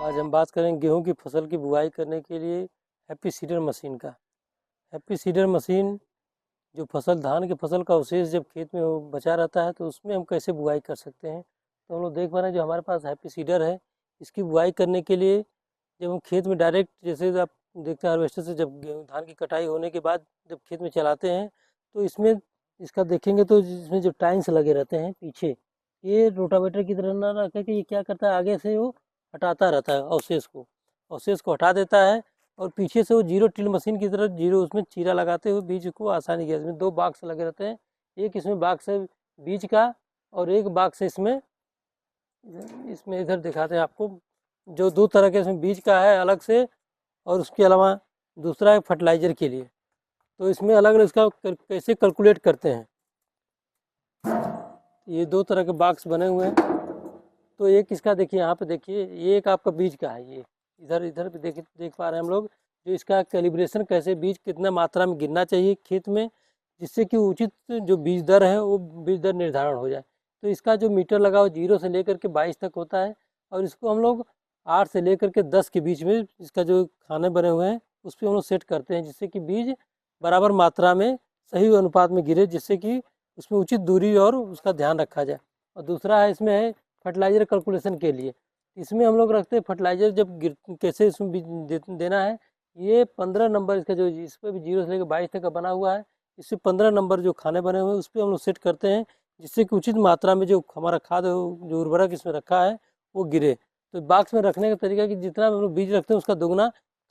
आज हम बात करेंगे गेहूं की फसल की बुआई करने के लिए हैप्पी सीडर मशीन का। हैप्पी सीडर मशीन जो फसल धान की फसल का अवशेष जब खेत में वो बचा रहता है तो उसमें हम कैसे बुआई कर सकते हैं। तो हम लोग देख पा रहे हैं जो हमारे पास हैप्पी सीडर है, इसकी बुआई करने के लिए जब हम खेत में डायरेक्ट, जैसे आप देखते हैं हार्वेस्टर से जब गेहूं धान की कटाई होने के बाद जब खेत में चलाते हैं तो इसमें इसका देखेंगे तो इसमें जो टाइन्स लगे रहते हैं पीछे, ये रोटावेटर की तरह ना रखे कि ये क्या करता है, आगे से वो हटाता रहता है अवशेष को हटा देता है और पीछे से वो जीरो टिल मशीन की तरह जीरो उसमें चीरा लगाते हुए बीज को आसानी के, इसमें दो बाक्स लगे रहते हैं। एक इसमें बाक्स है बीज का और एक बाक्स है इसमें इसमें इधर दिखाते हैं आपको, जो दो तरह के इसमें बीज का है अलग से, और उसके अलावा दूसरा है फर्टिलाइजर के लिए। तो इसमें अलग अलग इसका कैसे कैलकुलेट करते हैं, ये दो तरह के बॉक्स बने हुए हैं। तो एक इसका देखिए, यहाँ पे देखिए, ये एक आपका बीज का है, ये इधर इधर भी देख पा रहे हैं हम लोग, जो इसका कैलिब्रेशन कैसे बीज कितना मात्रा में गिरना चाहिए खेत में, जिससे कि उचित जो बीज दर है वो बीज दर निर्धारण हो जाए। तो इसका जो मीटर लगा हो 0 से लेकर के 22 तक होता है, और इसको हम लोग 8 से लेकर के 10 के बीच में इसका जो खाने बने हुए हैं उस पर हम लोग सेट करते हैं, जिससे कि बीज बराबर मात्रा में सही अनुपात में गिरे, जिससे कि उसमें उचित दूरी और उसका ध्यान रखा जाए। और दूसरा है इसमें है फर्टिलाइजर कैलकुलेशन के लिए। इसमें हम लोग रखते हैं फर्टिलाइजर जब कैसे इसमें देना है। ये 15 नंबर इसका जो इस पर भी 0 से लेकर 22 तक का बना हुआ है, इससे 15 नंबर जो खाने बने हुए हैं उस पर हम लोग सेट करते हैं, जिससे कि उचित मात्रा में जो हमारा खाद जो उर्वरक इसमें रखा है वो गिरे। तो बॉक्स में रखने का तरीका कि जितना हम लोग बीज रखते हैं उसका दोगुना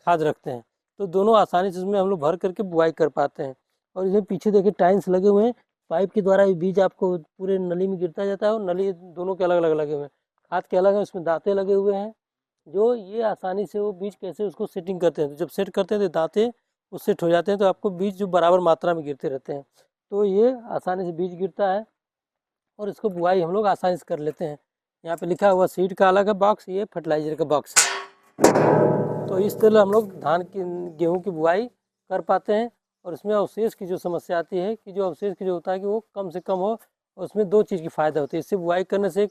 खाद रखते हैं, तो दोनों आसानी से उसमें हम लोग भर करके बुआई कर पाते हैं। और इसमें पीछे देखिए टाइन्स लगे हुए हैं, पाइप के द्वारा ये बीज आपको पूरे नली में गिरता जाता है, और नली दोनों के अलग अलग लगे हुए हैं, खाद के अलग है, उसमें दांते लगे हुए हैं, जो ये आसानी से वो बीज कैसे उसको सेटिंग करते हैं। तो जब सेट करते हैं तो दांते वो सेट हो जाते हैं, तो आपको बीज जो बराबर मात्रा में गिरते रहते हैं, तो ये आसानी से बीज गिरता है और इसको बुआई हम लोग आसानी से कर लेते हैं। यहाँ पे लिखा हुआ सीड का अलग है बॉक्स, ये फर्टिलाइजर का बॉक्स है। तो इस तरह हम लोग धान की गेहूँ की बुआई कर पाते हैं। और इसमें अवशेष की जो समस्या आती है कि जो अवशेष की जो होता है कि वो कम से कम हो, और उसमें दो चीज़ की फ़ायदा होती है इससे बुआई करने से।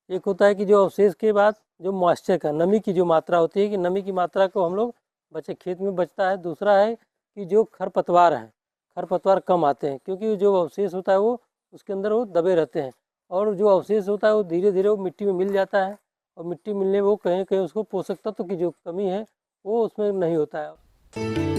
एक होता है कि जो अवशेष के बाद जो मॉइस्चर का नमी की जो मात्रा होती है कि नमी की मात्रा को हम लोग बचे खेत में बचता है। दूसरा है कि जो खरपतवार हैं, खरपतवार कम आते हैं, क्योंकि जो अवशेष होता है वो उसके अंदर वो दबे रहते हैं, और जो अवशेष होता है वो धीरे धीरे वो मिट्टी में मिल जाता है, और मिट्टी मिलने वो कहीं कहीं उसको पोषक तत्व की जो कमी है वो उसमें नहीं होता है।